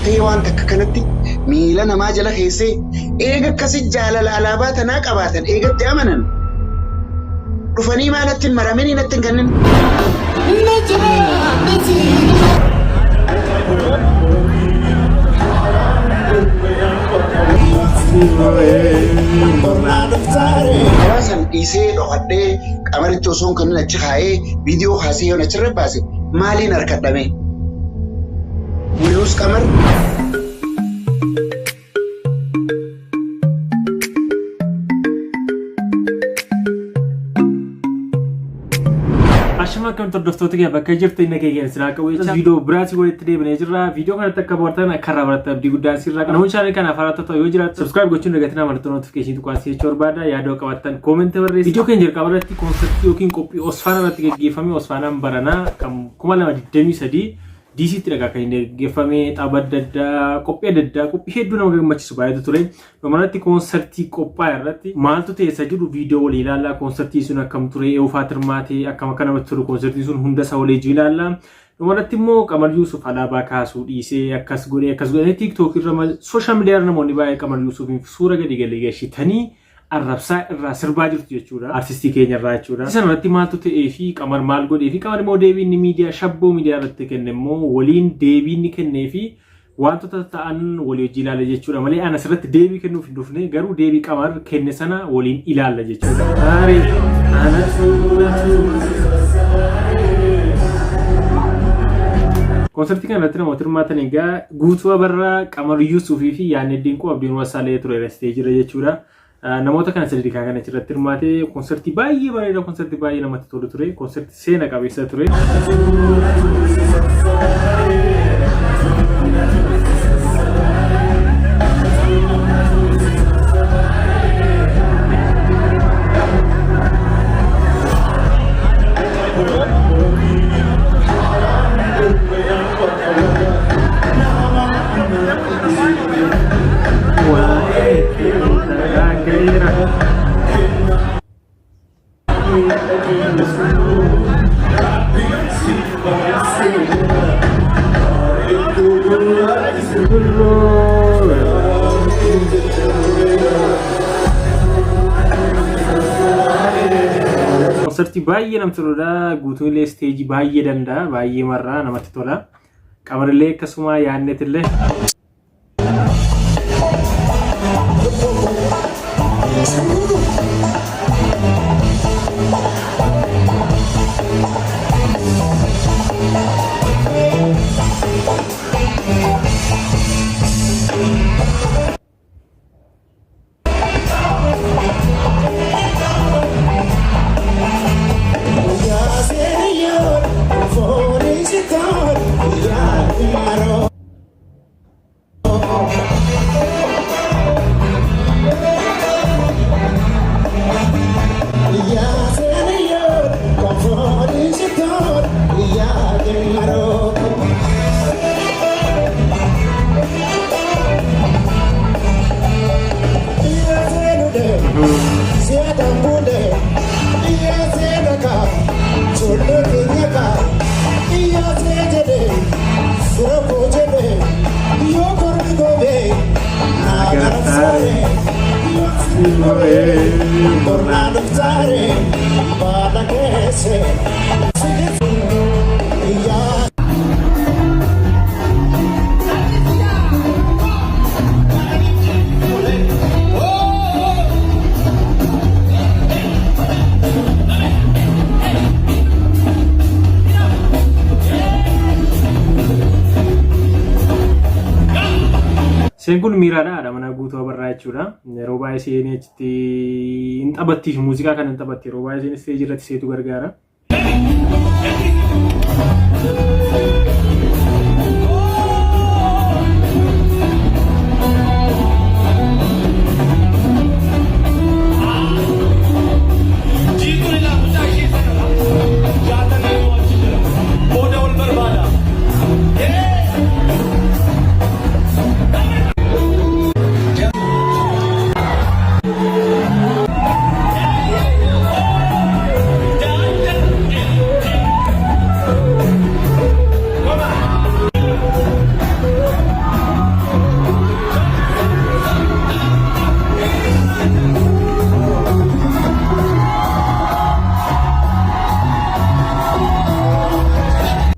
ta'ee waan takka kanatti miila namaa jala keessee eega akkasi jaalala alaabaa tanaa qabaatan eegatti amanan dhufanii maalatti maramanii natti kannin Hawasan dhiisee dhokadhee qamaritti osoon kannin achi kaa'ee viidiyoo kaasee yoon achirra baase maaliin harkadhame? Wilus Qamar Ashama kan tordoftoota kee bakka jirtu inni keenya sirraa qabu viidiyoo biraati walitti deebinee jirra. Viidiyoo kanatti akka baratan akka irraa baratan abdii guddaan sirraa qaba. Namoonni chaanel kana afaan ta'u yoo jiraatu subscribe gochuun dagatina mallattoo notification tuqaan si'achuu barbaada. Yaadoo qabattan comment barreessi. Viidiyoo keenya jalqaba irratti konsertii yookiin qophii Osfaanaa irratti gaggeeffame. Osfaanaan baranaa kan 2023 DC ti daga kan inni gaggeeffame tapha adda addaa qophii adda addaa qophii hedduu nama gammachiisu baay'eetu ture. Dhumarratti konsertii qophaa irratti maaltu ta'eessa jiru viidiyoo walii ilaallaa. Konsertii sun akkam ture eeufaa tirmaatee akkam akka namatti tolu konsertii sun hunda isaa walii ilaallaa. Dhumarratti immoo Qamar Yuusuf alaabaa kaasuu dhiisee akkas godhee TikTok irra social media irra namoonni baay'ee Qamar Yuusufiif suura gadi galchitanii arrabsaa irraa sirbaa jirtu jechuudha. Artistii keenya irraa jechuudha. Isa irratti maaltu ta'ee fi Qamar maal godhee fi Qamar immoo deebii inni miidiyaa shabboo miidiyaa irratti kenne immoo waliin deebii inni kennee fi wantoota ta'an walii wajjin ilaalla jechuudha. Malee anas irratti deebii kennuuf hin dhufne garuu deebii Qamar kenne sana waliin ilaalla jechuudha. Konsertii kanarratti namoota hirmaatan egaa guutuu abarraa Qamar Yuusufii fi Yaaneddiin Qoo Abdiin Wasaalee ture restee jira jechuudha. Namoota kana sadii kana irratti hirmaate konsertii baay'ee bareeda konsertii baay'ee namatti tolu ture konsertii seena qabeessa ture. Konsertii baay'ee namatti toludha. Guutuun illee stage baay'ee danda'a. Baay'ee marraa namatti tola. Qamar illee akkasuma Yaannet illee Sen kun miiraadha mana guutuu abarraa jechuudha. Yeroo baay'ee seenii achitti hin taphattii fi muuziqaa kan hin taphatti yeroo baay'ee seenii stage irratti seetu gargaara.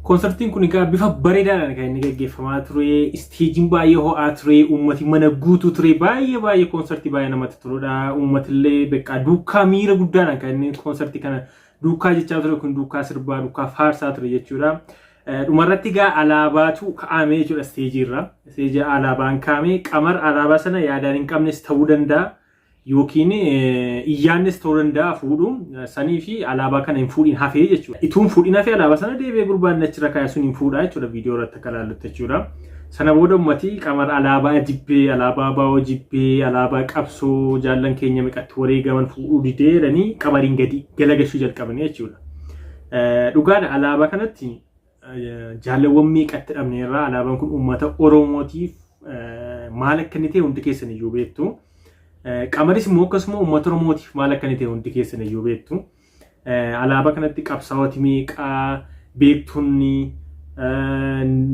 Konsertiin kun egaa bifa bareedaadhaan kan inni gaggeeffamaa ture. Isteejiin baay'ee ho'aa ture. Uummati mana guutuu ture. Baay'ee konsertii baay'ee namatti toludha. Uummatillee beekaa duukaa miira guddaadhaan kan inni konsertii kana duukaa jechaa ture kun duukaa sirbaa duukaa faarsaa ture jechuudha. Dhumarratti egaa alaabaatu kaa'amee jechuudha isteejiirra. Isteejii alaabaan kaa'amee qamar alaabaa sana yaadaan hin qabnes ta'uu danda'a. Yookiin iyyaannis ta'uu danda'a fuudhu sanii fi alaabaa kana hin fuudhin hafee jechuudha. Ituun fuudhin hafee alaabaa sana deebi'ee gurbaan achirra kaa'ee sun hin fuudha jechuudha viidiyoo irratti akka ilaallutti jechuudha. Sana booda uummatii qamar alaabaa jibbee, alaabaa baa'oo jibbee, alaabaa qabsoo jaallan keenya meeqatti wareegaman fuudhuu didee jedhanii qamariin gadi galagashuu jalqabanii jechuudha. Dhugaadha alaabaa kanatti jaalawwan meeqatti dhabneerraa alaabaan kun uummata Oromootiif maal akka inni ta'e hundi keessan iyyuu beektu. Qamaris immoo akkasuma uummata Oromootiif maal akka inni ta'e hundi keessan iyyuu beektu. Alaabaa kanatti qabsaa'oti meeqaa beektonni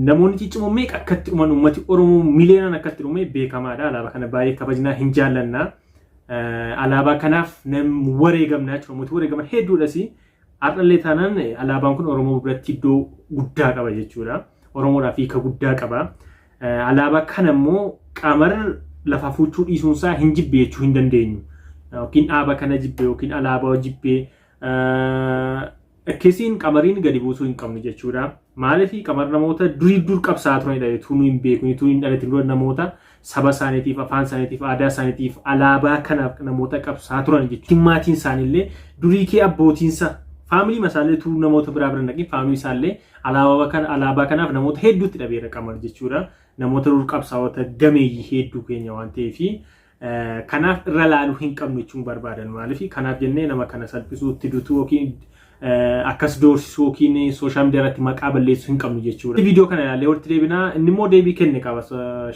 namoonni ciccimoo meeqa akkatti dhuman uummati Oromoo miliyoonaan akkatti dhume beekamaadha. Alaabaa kana baay'ee kabajnaa hin jaallanna. Alaabaa kanaaf nam wareegamnaa jechuudha. Uummati wareegaman hedduudhas. Har'allee taanaan alaabaan kun Oromoo biratti iddoo guddaa qaba jechuudha. Oromoodhaaf hiika guddaa qaba. Alaabaa kana immoo qamar lafa fuuchuu dhiisuunsaa hin jibbe jechuu hin dandeenyu. Yookiin dhaaba kana jibbe yookiin alaabaa jibbe akkasiin qamariin gadi buusuu hin qabnu jechuudha. Maaliif qamar namoota dur qabsaa turanidha jechuun hin beeku. Utuu hin dhalatin dura namoota saba isaaniitiif, afaan isaaniitiif, aadaa isaaniitiif alaabaa kanaaf namoota qabsaa turan jechuudha. Maatiin isaaniillee durii kee abbootiinsa faamilii masaallee tuu namoota biraa bira naqin faamilii isaallee alaabaa kanaaf namoota hedduutti dhabeera qamar jechuudha. Namoota dur qabsaa'ota gameeyyii hedduu keenya waan ta'eef kanaaf irra laaluu hin qabnu jechuun barbaadan maaliif kanaaf jennee nama kana salphisuutti dutuu yookiin akkas doorsisuu yookiin sooshaal miidiyaa irratti maqaa balleessuu hin qabnu jechuudha. Viidiyoo kana ilaallee walitti deebinaa inni immoo deebii kenne qaba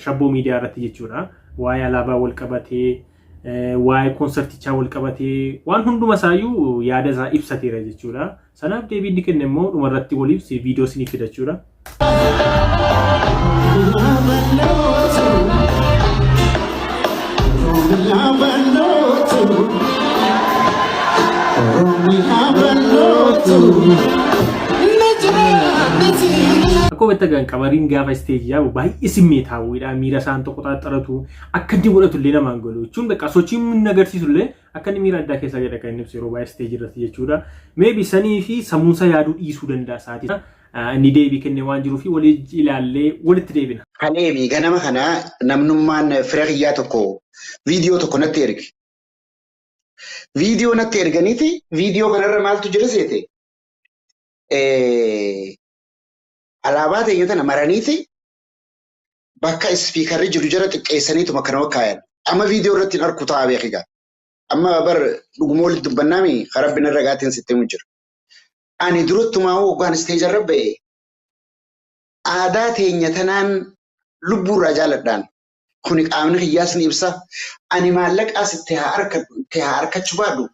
shabboo miidiyaa irratti jechuudha. Waa'ee alaabaa wal qabatee waa'ee konsertichaa wal qabatee waan hunduma isaayyuu yaada isaa ibsateera jechuudha. Sanaaf deebii inni kenne immoo dhumarratti wal ibsi viidiyoo isiniif fida jechuudha. Akkuma beektan qamariin gaafa isteejii yaa'u baay'ee simmeetaawwiidha. Miira isaan tokko xaaxaratu akka inni godhatu illee namaan galu jechuun beekaa sochii inni agarsiisu illee akka inni miira addaa keessa jedha kan inni ibsu yeroo baay'ee isteejii irratti jechuudha. Meebi sanii fi sammuunsa yaaduu dhiisuu danda'a sa'aatii. Inni deebii kennee waan jiruuf walii ilaallee walitti deebina. Kaleemi ganama kana namnummaan fira kiyyaa tokko viidiyoo tokko natti erge. Viidiyoo natti erganiiti viidiyoo kanarra maaltu jira seete? Alaabaa teenya tana maraniiti bakka ispiikarri jiru jara xiqqeessaniituma kana wakkaayan. Amma viidiyoo irratti hin arku ta'a beekigaa. Amma bar dhuguma walitti dubbannaami karabbina ragaatiin sittee jira. Ani durattumaa hoggaan isteejarra ba'e aadaa teenya tanaan lubbuurraa jaaladhaan kuni qaamni kiyyaas ni ibsa. Ani maallaqaas itti haa harkachuu baadhu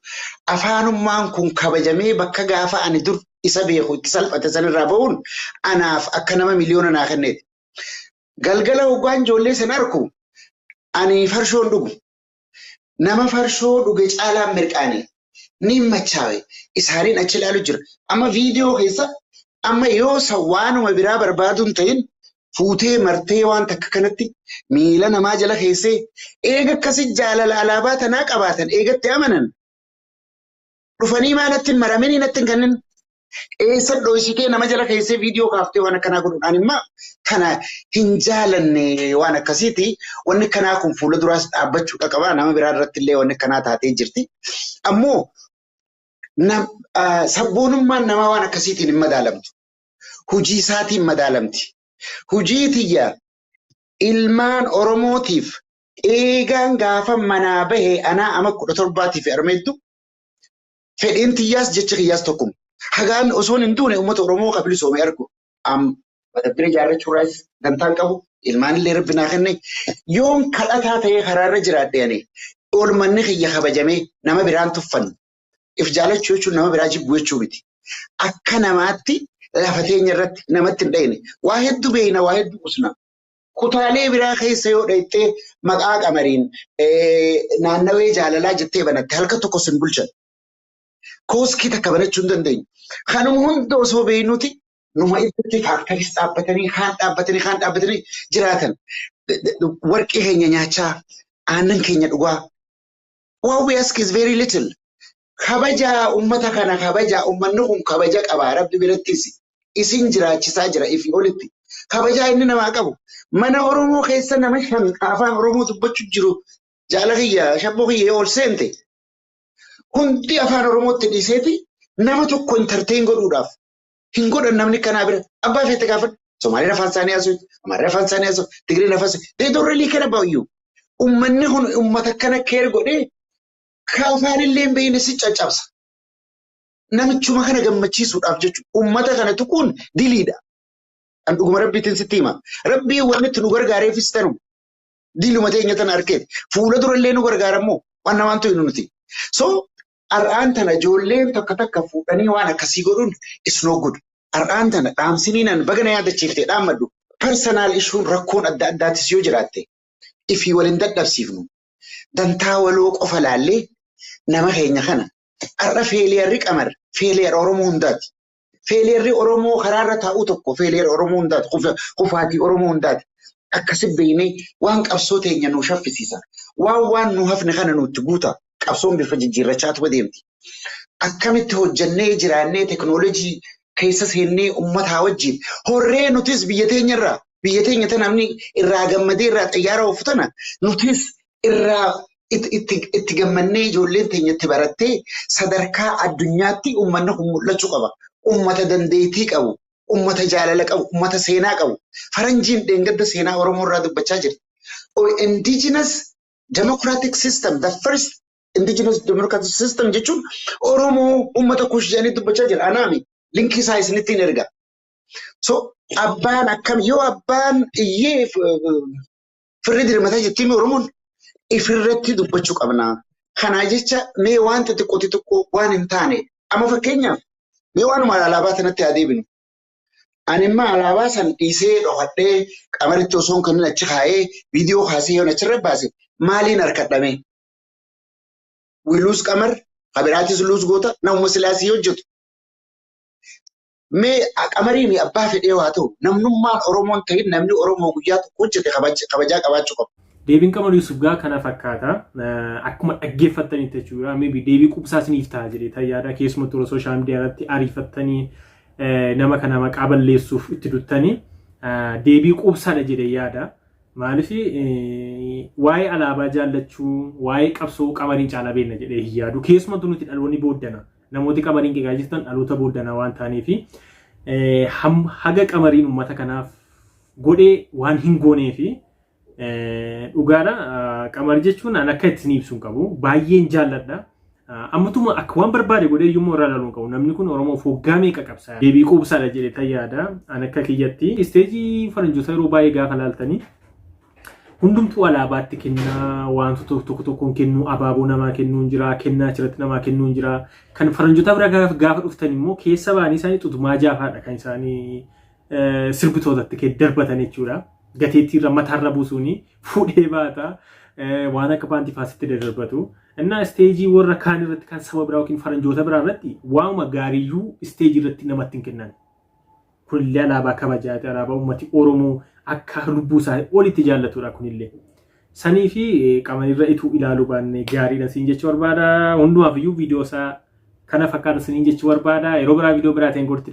afaanummaan kun kabajamee bakka gaafa ani dur isa beeku itti salphate sanirraa ba'uun anaaf akka nama miliyoona naa kenneeti. Galgala hoggaan ijoollee san arku ani farshoon dhugu nama farshoo dhuge caalaan mirqaanii. Ni machaawe isaaniin achi ilaalu jira. Amma viidiyoo keessa amma yoo waanuma biraa barbaaduun ta'in fuutee martee waan takka kanatti miila namaa jala keessee eega akkasi jaalala alaabaa tanaa qabaatan eegatti amanan dhufanii maalatti hin maramin natti hin kennin eessa dho'isikee nama jala keessee viidiyoo kaaftee waan akkanaa godhuudhaan immoo kana hin jaalanne waan akkasiiti. Wanni kanaa kun fuula duraas dhaabbachuu qaba. Nama biraa irratti illee wanni kanaa taatee jirti. Ammoo sabboonummaan namaa waan akkasiitiin hin madaalamtu. Hujii isaatiin madaalamti. Hujii tiyya ilmaan Oromootiif eegaan gaafa manaa bahee anaa ama 17 armeettu fedhiin tiyyaas jecha kiyyaas tokkuma. Hagaan osoon hin duune uummata Oromoo qabilisoomee argu. Madabbira jaarrachuudhaas dantaan qabu. Ilmaan illee rabbi naa kenne yoon kadhataa ta'ee karaarra jiraadheeni oolmanni kiyya kabajamee nama biraan tuffannu. If jaalachuu jechuun nama biraa jibbu jechuu miti. Akka namaatti lafa teenya irratti namatti hin dhayne. Waa hedduu beeyna, waa hedduu qusna. Kutaalee biraa keessa yoo dhayxee maqaa qamariin naannawee jaalalaa jettee banatte halka tokko sin bulchan. Kooskii takka banachuu hin dandeenyu. Kanuma hunda osoo beeynuti numa itti faaktaris dhaabbatanii jiraatan warqee keenya nyaachaa aannan keenya dhugaa. What we ask is very little. Kabaja ummata kana kabaja ummanni kun kabaja qaba rabbi birattis isin jiraachisaa jira ifi olitti kabaja inni namaa qabu mana Oromoo keessa nama shan afaan Oromoo dubbachuu jiru jaalakiyya shabboo kiyya ol seente hundi afaan Oromootti dhiiseeti nama tokko entertain godhuudhaaf hin godhan namni kanaa bira abbaa feete gaafadhu Somaliin afaan isaanii haasa'u Amaarri afaan isaanii haasa'u Tigiriin afaan they don't really care about you. Ummanni kun ummata kana keer godhee kaafaan illee beeyne si caccabsa. Namichuma kana gammachiisuudhaaf jechuudha. Ummata kana tuquun diliidha. An dhuguma rabbiitiin sitti hima. Rabbii wanni itti nu gargaareefis tanu diluma teenya tana argeeti. Fuula durallee nu gargaarammoo waan namaantu hin nuti. So har'aan tana ijoolleen takka fuudhanii waan akkasii godhuun is no good. Har'aan tana dhaamsiniinan bagana yaadachiiftee dhaammadhu. Personal issuun rakkoon adda addaatis yoo jiraatte ifii waliin dadhabsiifnu. Dantaa waloo qofa laallee nama keenya kana har'a feeliyarri qamar feeliyar Oromoo hundaati. Feeliyarri Oromoo karaarra taa'u tokko feeliyar Oromoo hundaati. Kufaatii Oromoo hundaati. Akkasi beeknee waan qabsoo teenya nu shaffisiisa. Waan nu hafne kana nutti guuta. Qabsoon bifa jijjiirrachaatu deemti. Akkamitti hojjannee jiraannee teknoolojii keessa seennee uummataa wajjin horree nutis biyya teenya tana namni irraa gammadee irraa xiyyaara oofutana nutis irraa itti gammannee ijoolleen teenyatti barattee sadarkaa addunyaatti uummanni kun mul'achuu qaba. Uummata dandeettii qabu, uummata jaalala qabu, uummata seenaa qabu. Faranjiin dheengadda seenaa Oromoo irraa dubbachaa jirti. Indigenous democratic system, the first indigenous democratic system jechuun Oromoo uummata kuush jedhanii dubbachaa jira. Anaami linkii isaa isinittiin erga. So abbaan akkam yoo abbaan iyyee firri dirmataa jettiin Oromoon ifirratti dubbachuu qabna. Kana jecha mee wanta xiqqoo waan hin taane amma fakkeenyaaf mee waanuma alaabaa sanatti adeebinu. Ani immoo alaabaa san dhiisee dhokadhee qamaritti osoo kan achi kaa'ee viidiyoo kaasee yoo achirra baase maaliin harkadhame? Wiluus qamar habiraatis luus goota namuma silaasii hojjetu. Mee qamarii mi abbaa fedhee waa ta'u namnummaan Oromoon ta'in namni Oromoo guyyaa tokko hojjete kabajaa qabaachuu qaba. Deebiin Qamar Yusuf gaa kana fakkaata. Akkuma dhaggeeffattanitti jechuudha. Maybe deebii qubsaa isiniif ta'a jedhee tayyaadha. Keessumattuu toora sooshaal miidiyaa irratti ariifattanii nama kana maqaa balleessuuf itti duttanii deebii qubsaadha jedhee yaada. Maaliif waa'ee alaabaa jaallachuu, waa'ee qabsoo Qamariin caalaa beekna jedhee hin yaadu. Keessumattuu nuti dhaloonni booddana. Namooti Qamariin qeeqaa jirtan dhaloota booddana waan ta'aniif haga Qamariin uummata kanaaf godhee waan hin gooneefi dhugaadha. Qamar jechuun an akka ittiin ibsuun qabu baay'een jaalladha. Ammatuma akka waan barbaade godhee yommuu irraa ilaaluun qabu. Namni kun Oromoof waggaa meeqa qabsaa deebii qubsaadha jedhee tayyaadha. An akka kiyyatti isteejii faranjoota yeroo baay'ee gaafa laaltanii hundumtuu alaabaatti kennaa wantoota tokkoon kennuu abaaboo namaa kennuun jira kennaa achirratti namaa kennuun jira. Kan faranjoota bira gaafa dhuftan immoo keessa baanii isaanii xutumaa jaafaadha kan isaanii sirbitootatti darbatan jechuudha. Gateettiirra mataarra buusuuni fuudhee baata waan akka paantifaasitti darbatu. Innaa isteejii warra kaan irratti kan saba biraa yookiin faranjoota biraa irratti waanuma gaariiyyuu isteejii irratti namatti hin kennan. Kunillee alaabaa kabajaati alaabaa uummati Oromoo akka lubbuu isaa olitti jaallatudha kunillee. Sanii fi Qamariirra ituu ilaaluu baanne gaariidha siin jechuu barbaada. Hundumaaf iyyuu viidiyoo isaa kana fakkaata siin jechuu barbaada. Yeroo biraa viidiyoo biraatiin gorti.